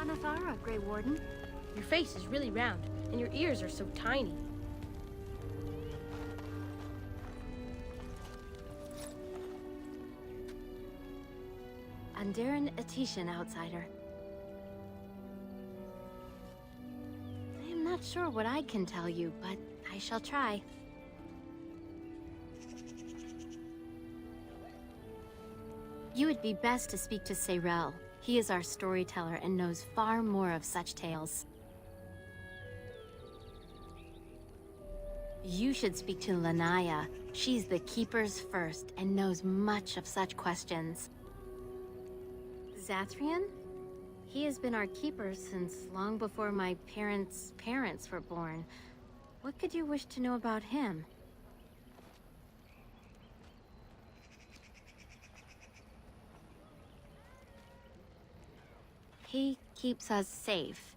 Anathara, Grey Warden. Your face is really round, and your ears are so tiny. Andaran Atishan, outsider. I am not sure what I can tell you, but I shall try. You would be best to speak to Seyrel. He is our storyteller and knows far more of such tales. You should speak to Lanaya. She's the Keeper's first and knows much of such questions. Zathrian? He has been our keeper since long before my parents' parents were born. What could you wish to know about him? He keeps us safe,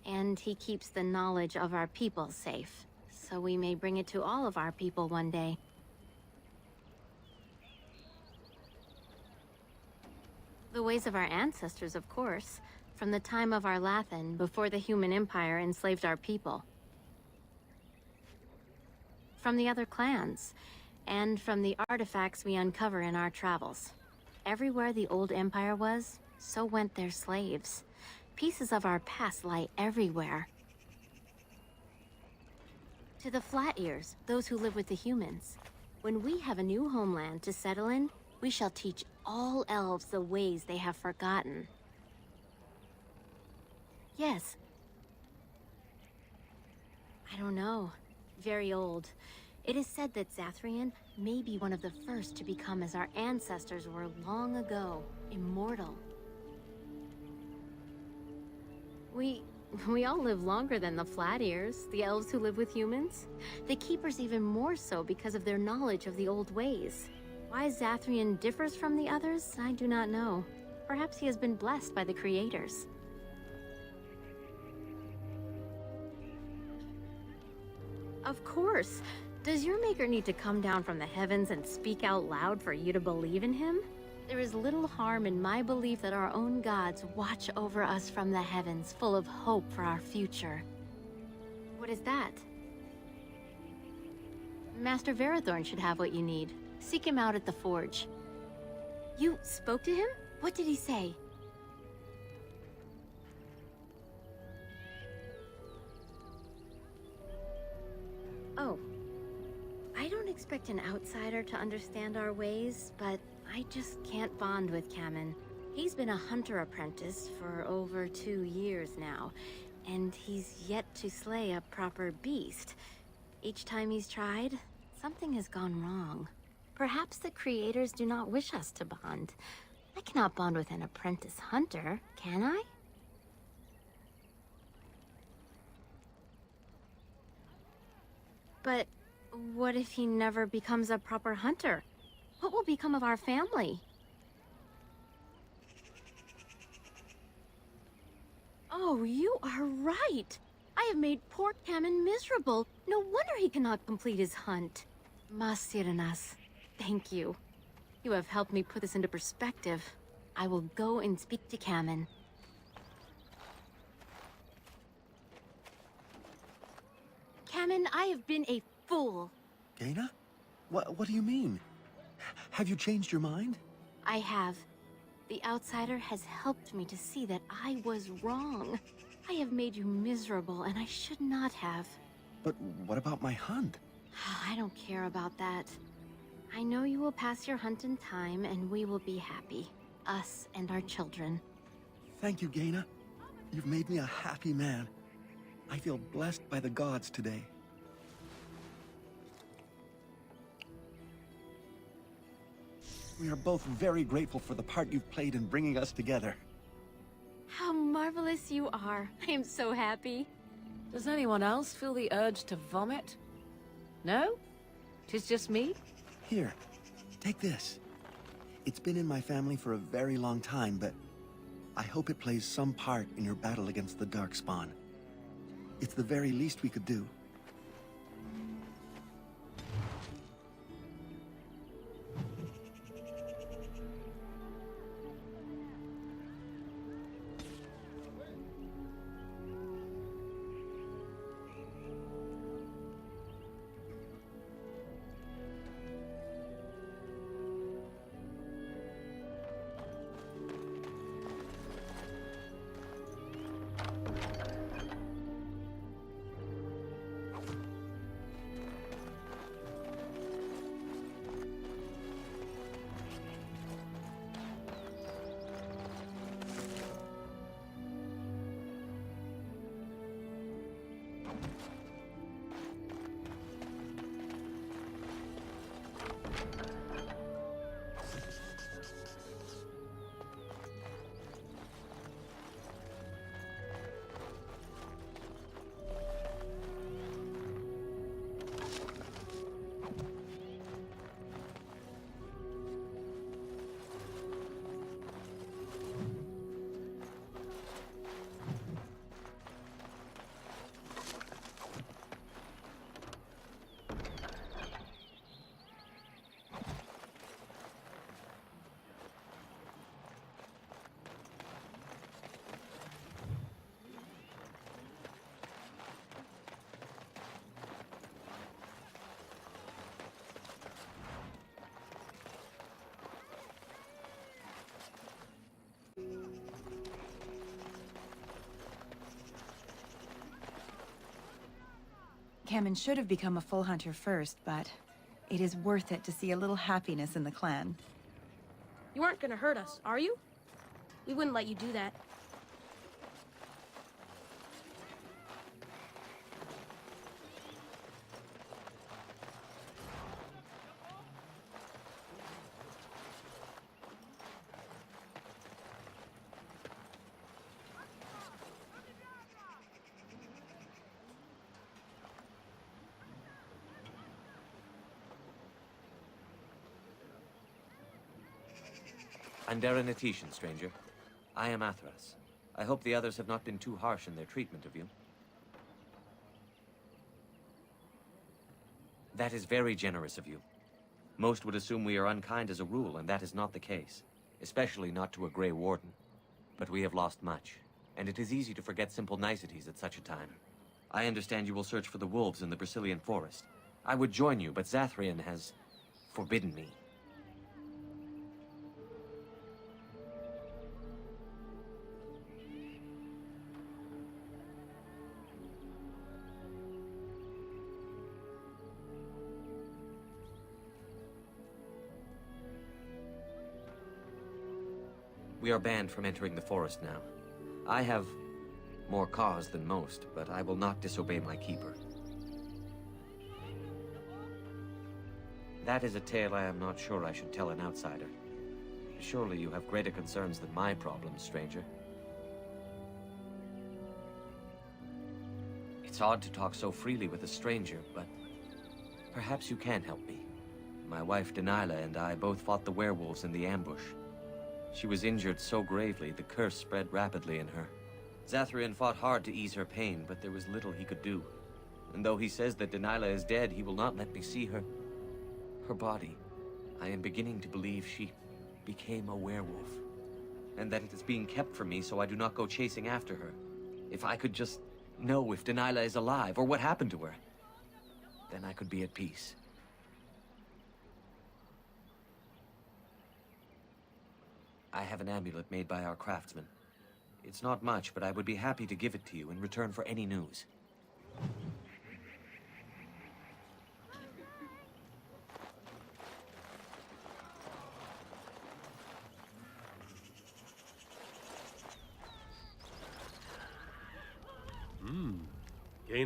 and he keeps the knowledge of our people safe, so we may bring it to all of our people one day. The ways of our ancestors, of course, from the time of our Lathan, before the human empire enslaved our people. From the other clans, and from the artifacts we uncover in our travels. Everywhere the old empire was, so went their slaves. Pieces of our past lie everywhere. To the Flat Ears, those who live with the humans, when we have a new homeland to settle in, we shall teach all elves the ways they have forgotten. Yes. I don't know. Very old. It is said that Zathrian may be one of the first to become as our ancestors were long ago, immortal. We all live longer than the Flat Ears, the elves who live with humans. The Keepers even more so because of their knowledge of the old ways. Why Zathrian differs from the others, I do not know. Perhaps he has been blessed by the Creators. Of course. Does your Maker need to come down from the heavens and speak out loud for you to believe in him? There is little harm in my belief that our own gods watch over us from the heavens, full of hope for our future. What is that? Master Verathorn should have what you need. Seek him out at the forge. You spoke to him? What did he say? Oh. I don't expect an outsider to understand our ways, but I just can't bond with Cammen. He's been a hunter apprentice for over 2 years now, and he's yet to slay a proper beast. Each time he's tried, something has gone wrong. Perhaps the Creators do not wish us to bond. I cannot bond with an apprentice hunter, can I? But what if he never becomes a proper hunter? What will become of our family? Oh, you are right! I have made poor Cammen miserable. No wonder he cannot complete his hunt. Masiranas, thank you. You have helped me put this into perspective. I will go and speak to Cammen. Cammen, I have been a fool. Gaina? What do you mean? Have you changed your mind? I have. The outsider has helped me to see that I was wrong. I have made you miserable, and I should not have. But what about my hunt? I don't care about that. I know you will pass your hunt in time, and we will be happy. Us and our children. Thank you, Gaina. You've made me a happy man. I feel blessed by the gods today. We are both very grateful for the part you've played in bringing us together. How marvelous you are. I am so happy. Does anyone else feel the urge to vomit? No? 'Tis just me? Here, take this. It's been in my family for a very long time, but I hope it plays some part in your battle against the Darkspawn. It's the very least we could do. Cammen should have become a full hunter first, but it is worth it to see a little happiness in the clan. You aren't gonna hurt us, are you? We wouldn't let you do that. I'm Darren, stranger. I am Athras. I hope the others have not been too harsh in their treatment of you. That is very generous of you. Most would assume we are unkind as a rule, and that is not the case. Especially not to a Grey Warden. But we have lost much, and it is easy to forget simple niceties at such a time. I understand you will search for the wolves in the Brazilian forest. I would join you, but Zathrian has forbidden me. We are banned from entering the forest now. I have more cause than most, but I will not disobey my keeper. That is a tale I am not sure I should tell an outsider. Surely you have greater concerns than my problems, stranger. It's odd to talk so freely with a stranger, but perhaps you can help me. My wife Dalish and I both fought the werewolves in the ambush. She was injured so gravely, the curse spread rapidly in her. Zathrian fought hard to ease her pain, but there was little he could do. And though he says that Dalish is dead, he will not let me see her body. I am beginning to believe she became a werewolf. And that it is being kept from me so I do not go chasing after her. If I could just know if Dalish is alive, or what happened to her, then I could be at peace. I have an amulet made by our craftsman. It's not much, but I would be happy to give it to you in return for any news.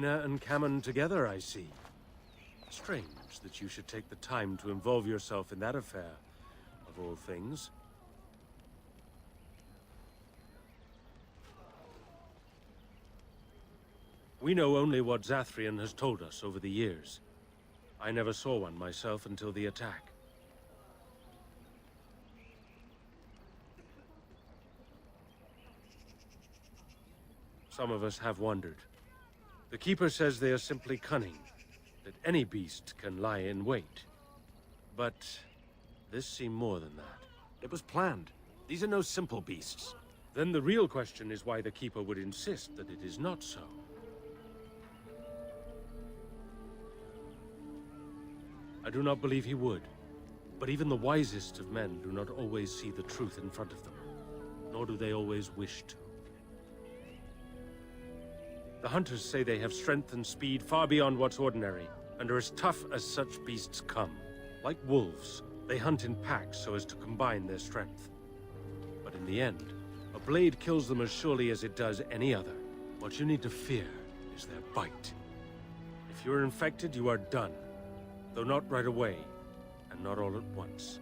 Wynne and Cammen together, I see. Strange that you should take the time to involve yourself in that affair, of all things. We know only what Zathrian has told us over the years. I never saw one myself until the attack. Some of us have wondered. The Keeper says they are simply cunning, that any beast can lie in wait. But this seemed more than that. It was planned. These are no simple beasts. Then the real question is why the Keeper would insist that it is not so. I do not believe he would. But even the wisest of men do not always see the truth in front of them. Nor do they always wish to. The hunters say they have strength and speed far beyond what's ordinary, and are as tough as such beasts come. Like wolves, they hunt in packs so as to combine their strength. But in the end, a blade kills them as surely as it does any other. What you need to fear is their bite. If you are infected, you are done. Though not right away, and not all at once.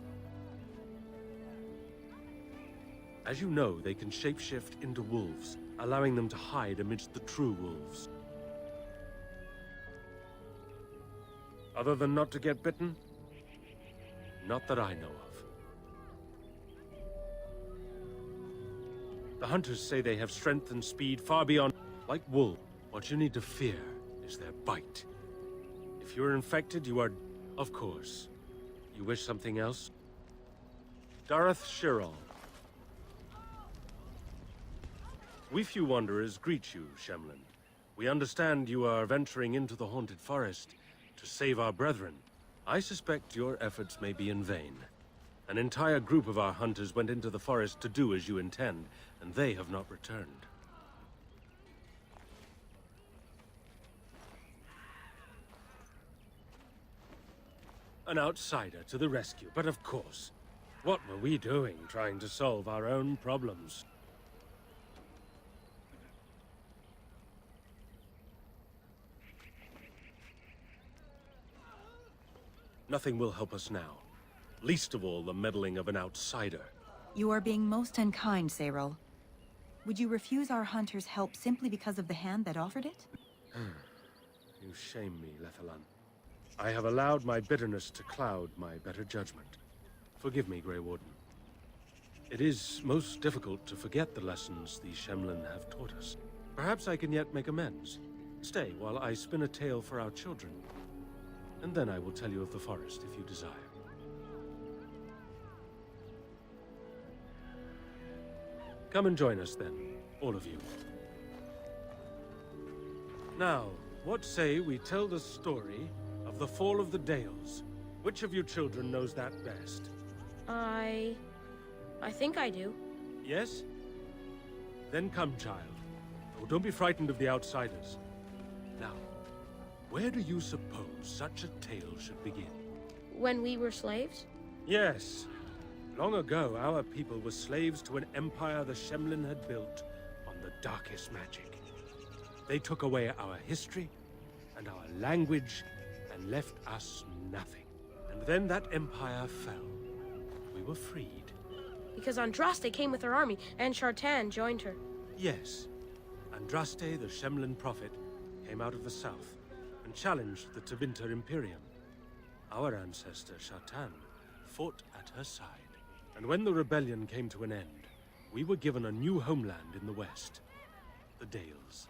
As you know, they can shapeshift into wolves, allowing them to hide amidst the true wolves. Other than not to get bitten? Not that I know of. The hunters say they have strength and speed far beyond... Like wolves, what you need to fear is their bite. If you're infected, you are... Of course. You wish something else? Dareth Shirol. We few wanderers greet you, Shemlin. We understand you are venturing into the haunted forest to save our brethren. I suspect your efforts may be in vain. An entire group of our hunters went into the forest to do as you intend, and they have not returned. An outsider to the rescue, but of course. What were we doing trying to solve our own problems? Nothing will help us now. Least of all the meddling of an outsider. You are being most unkind, Cyril. Would you refuse our hunter's help simply because of the hand that offered it? You shame me, Lethalan. I have allowed my bitterness to cloud my better judgment. Forgive me, Grey Warden. It is most difficult to forget the lessons the Shemlin have taught us. Perhaps I can yet make amends. Stay while I spin a tale for our children. And then I will tell you of the forest if you desire. Come and join us then, all of you. Now, what say we tell the story of the fall of the Dales? Which of you children knows that best? I think I do. Yes? Then come, child. Oh, don't be frightened of the outsiders. Now, where do you suppose such a tale should begin? When we were slaves? Yes. Long ago, our people were slaves to an empire the Shemlin had built on the darkest magic. They took away our history and our language and left us nothing. And then that empire fell. We were freed. Because Andraste came with her army, and Shartan joined her. Yes. Andraste, the Shemlin prophet, came out of the south and challenged the Tevinter Imperium. Our ancestor, Shartan, fought at her side. And when the rebellion came to an end, we were given a new homeland in the west, the Dales.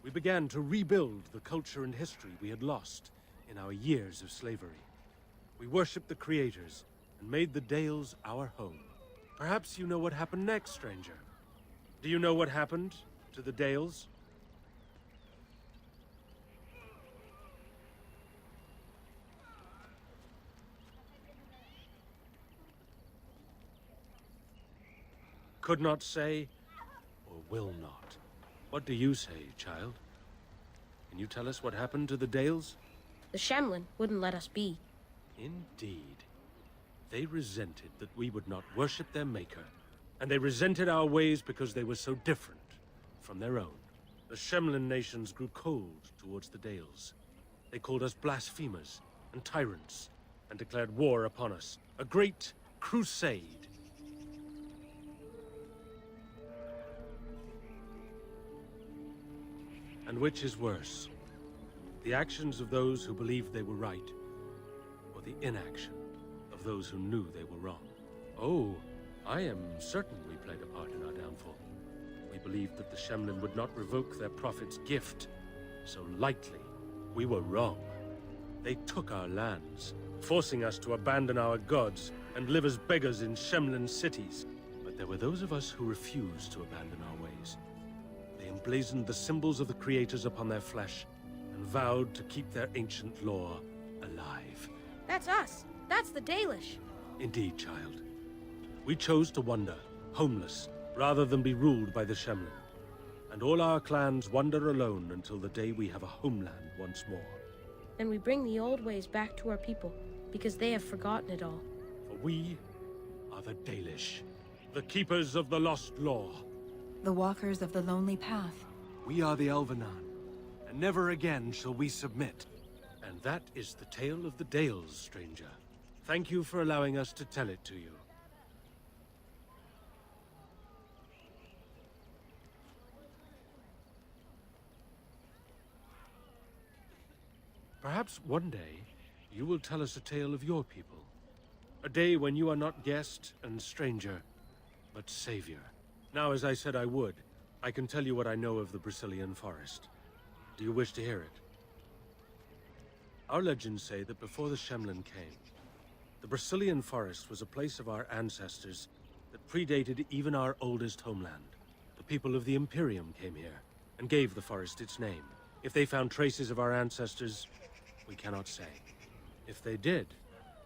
We began to rebuild the culture and history we had lost in our years of slavery. We worshipped the creators and made the Dales our home. Perhaps you know what happened next, stranger. Do you know what happened to the Dales? Could not say, or will not. What do you say, child? Can you tell us what happened to the Dales? The Shemlin wouldn't let us be. Indeed. They resented that we would not worship their maker, and they resented our ways because they were so different from their own. The Shemlin nations grew cold towards the Dales. They called us blasphemers and tyrants, and declared war upon us. A great crusade. And which is worse? The actions of those who believed they were right, or the inaction of those who knew they were wrong? Oh, I am certain we played a part in our downfall. We believed that the Shemlin would not revoke their prophet's gift so lightly. We were wrong. They took our lands, forcing us to abandon our gods and live as beggars in Shemlin cities. But there were those of us who refused to abandon our ways. They emblazoned the symbols of the creators upon their flesh and vowed to keep their ancient lore alive. That's us. That's the Dalish. Indeed, child. We chose to wander, homeless, rather than be ruled by the Shemlin. And all our clans wander alone until the day we have a homeland once more. Then we bring the old ways back to our people, because they have forgotten it all. For we are the Dalish, the keepers of the lost lore. The walkers of the lonely path. We are the Elvenan, and never again shall we submit. And that is the tale of the Dales, stranger. Thank you for allowing us to tell it to you. Perhaps one day, you will tell us a tale of your people. A day when you are not guest and stranger, but savior. Now, as I said I would, I can tell you what I know of the Brazilian forest. Do you wish to hear it? Our legends say that before the Shemlin came, the Brazilian forest was a place of our ancestors that predated even our oldest homeland. The people of the Imperium came here and gave the forest its name. If they found traces of our ancestors, we cannot say. If they did,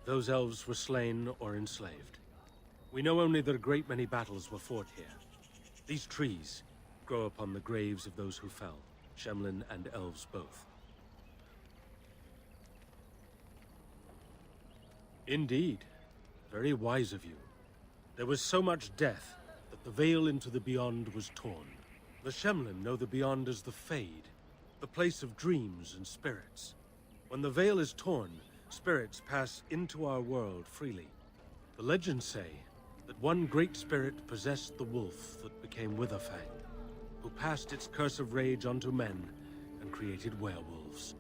those elves were slain or enslaved. We know only that a great many battles were fought here. These trees grow upon the graves of those who fell, Shemlin and elves both. Indeed. Very wise of you. There was so much death that the veil into the Beyond was torn. The Shemlen know the Beyond as the Fade, the place of dreams and spirits. When the veil is torn, spirits pass into our world freely. The legends say that one great spirit possessed the wolf that became Witherfang, who passed its curse of rage onto men and created werewolves.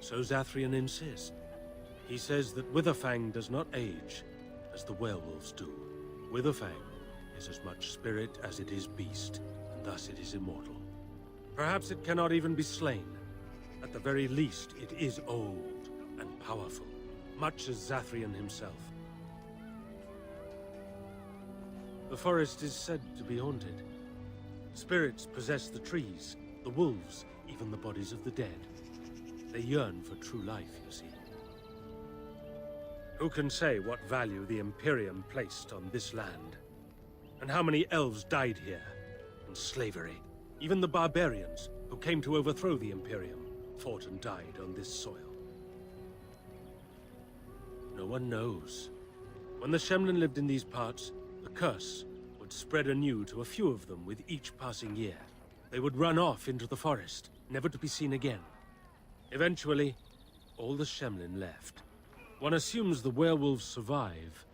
So Zathrian insists. He says that Witherfang does not age as the werewolves do. Witherfang is as much spirit as it is beast, and thus it is immortal. Perhaps it cannot even be slain. At the very least, it is old and powerful, much as Zathrian himself. The forest is said to be haunted. Spirits possess the trees, the wolves, even the bodies of the dead. They yearn for true life, you see. Who can say what value the Imperium placed on this land? And how many elves died here in slavery? Even the barbarians who came to overthrow the Imperium fought and died on this soil. No one knows. When the Shemlen lived in these parts, the curse would spread anew to a few of them with each passing year. They would run off into the forest, never to be seen again. Eventually, all the Shemlen left. One assumes the werewolves survive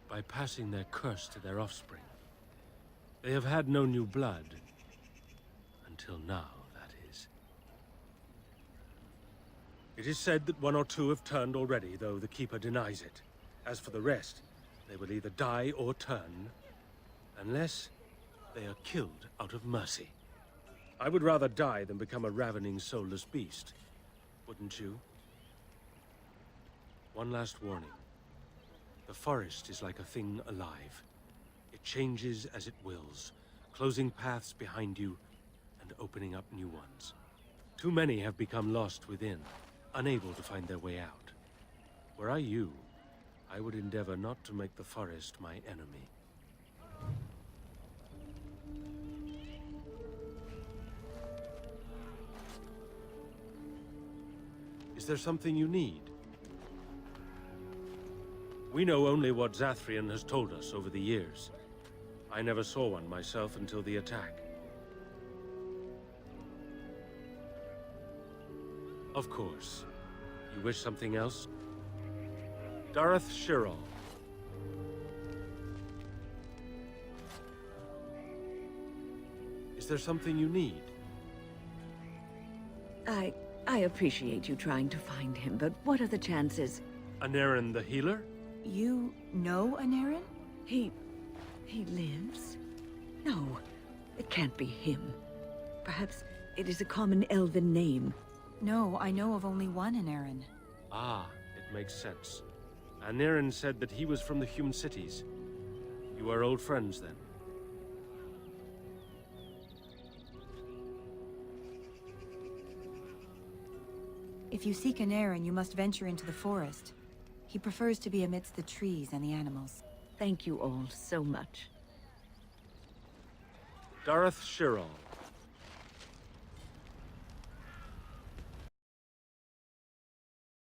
by passing their curse to their offspring. They have had no new blood. Until now, that is. It is said that one or two have turned already, though the Keeper denies it. As for the rest, they will either die or turn, unless they are killed out of mercy. I would rather die than become a ravening, soulless beast. Wouldn't you? One last warning. The forest is like a thing alive. It changes as it wills, closing paths behind you and opening up new ones. Too many have become lost within, unable to find their way out. Were I you, I would endeavor not to make the forest my enemy. Is there something you need? We know only what Zathrian has told us over the years. I never saw one myself until the attack. Of course. You wish something else? Dareth Shirol. Is there something you need? I appreciate you trying to find him, but what are the chances? Anaren the healer? You know Anaren? He lives? No, it can't be him. Perhaps it is a common elven name. No, I know of only one Anaren. Ah, it makes sense. Anaren said that he was from the human cities. You are old friends, then? If you seek Anaren, you must venture into the forest. He prefers to be amidst the trees and the animals. Thank you all so much. Dareth Shirol.